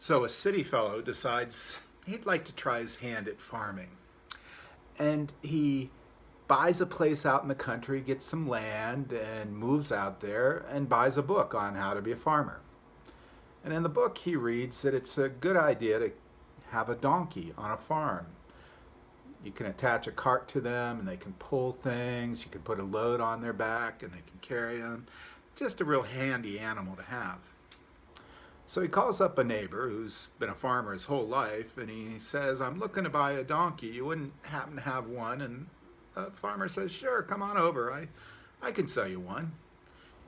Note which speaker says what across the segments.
Speaker 1: So a city fellow decides he'd like to try his hand at farming. And he buys a place out in the country, gets some land, and moves out there and buys a book on how to be a farmer. And in the book, he reads that it's a good idea to have a donkey on a farm. You can attach a cart to them and they can pull things. You can put a load on their back and they can carry them. Just a real handy animal to have. So he calls up a neighbor who's been a farmer his whole life, and he says, I'm looking to buy a donkey. You wouldn't happen to have one? And the farmer says, sure, come on over. I can sell you one.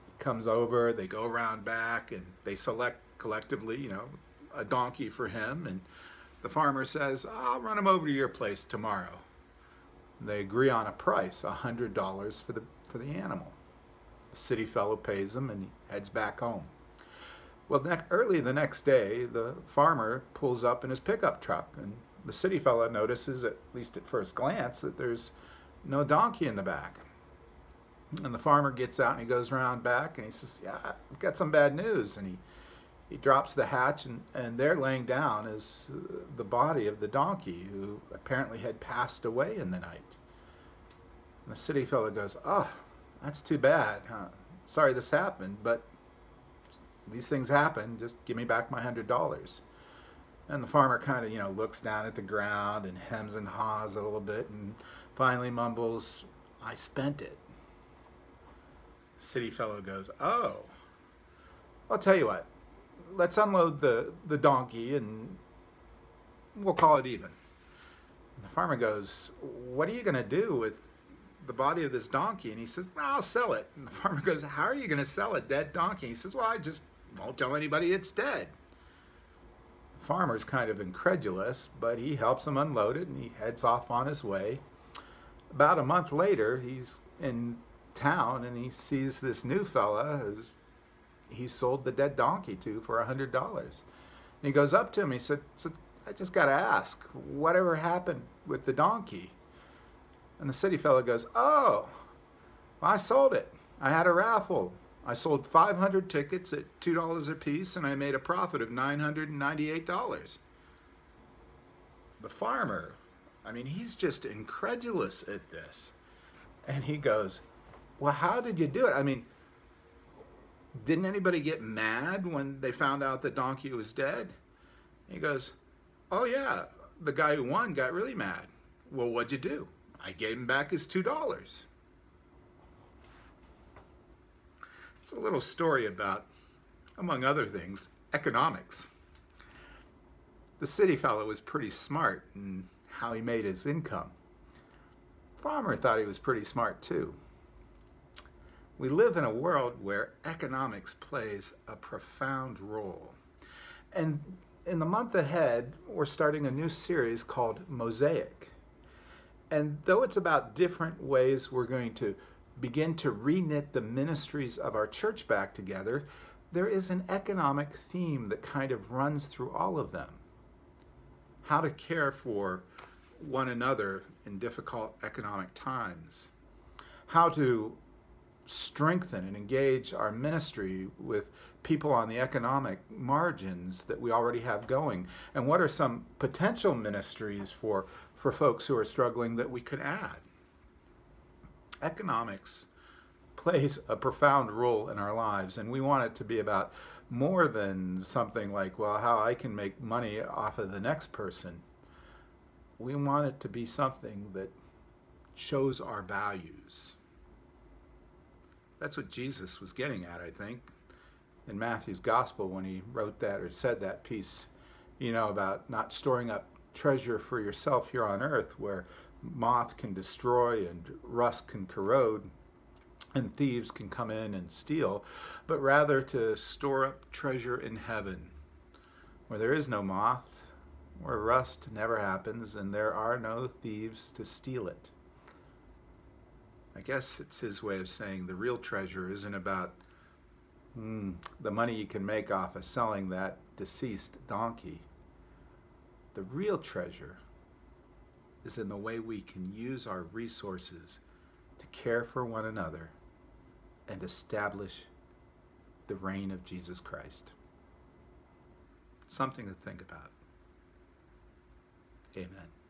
Speaker 1: He comes over, they go around back, and they select collectively, a donkey for him. And the farmer says, I'll run him over to your place tomorrow. They agree on a price, $100 for the animal. The city fellow pays him, and he heads back home. Well, early the next day, the farmer pulls up in his pickup truck, and the city fellow notices, at least at first glance, that there's no donkey in the back. And the farmer gets out and he goes around back and he says, yeah, I've got some bad news. And he drops the hatch, and there laying down is the body of the donkey, who apparently had passed away in the night. And the city fellow goes, oh, that's too bad. Sorry this happened, but these things happen. Just give me back my $100. And the farmer kind of, looks down at the ground and hems and haws a little bit and finally mumbles, I spent it. City fellow goes, oh, I'll tell you what. Let's unload the donkey and we'll call it even. And the farmer goes, what are you going to do with the body of this donkey? And he says, well, I'll sell it. And the farmer goes, how are you going to sell a dead donkey? He says, well, I just won't tell anybody it's dead. The farmer's kind of incredulous, but he helps him unload it and he heads off on his way. About a month later, he's in town and he sees this new fella he sold the dead donkey to for $100. And he goes up to him, he said, I just got to ask, whatever happened with the donkey? And the city fellow goes, oh, well, I sold it. I had a raffle. I sold 500 tickets at $2 a piece, and I made a profit of $998. The farmer, he's just incredulous at this. And he goes, well, how did you do it? Didn't anybody get mad when they found out the donkey was dead? He goes, oh yeah, the guy who won got really mad. Well, what'd you do? I gave him back his $2. It's a little story about, among other things, economics. The city fellow was pretty smart in how he made his income. The farmer thought he was pretty smart too. We live in a world where economics plays a profound role. And in the month ahead, we're starting a new series called Mosaic. And though it's about different ways we're going to begin to reknit the ministries of our church back together, there is an economic theme that kind of runs through all of them. How to care for one another in difficult economic times. How to strengthen and engage our ministry with people on the economic margins that we already have going. And what are some potential ministries for folks who are struggling that we could add? Economics plays a profound role in our lives, and we want it to be about more than something like, well, how I can make money off of the next person. We want it to be something that shows our values. That's what Jesus was getting at, I think, in Matthew's gospel when he wrote that or said that piece, about not storing up treasure for yourself here on earth where moth can destroy and rust can corrode and thieves can come in and steal, but rather to store up treasure in heaven where there is no moth, where rust never happens, and there are no thieves to steal it. I guess it's his way of saying the real treasure isn't about the money you can make off of selling that deceased donkey. The real treasure is in the way we can use our resources to care for one another and establish the reign of Jesus Christ. Something to think about. Amen.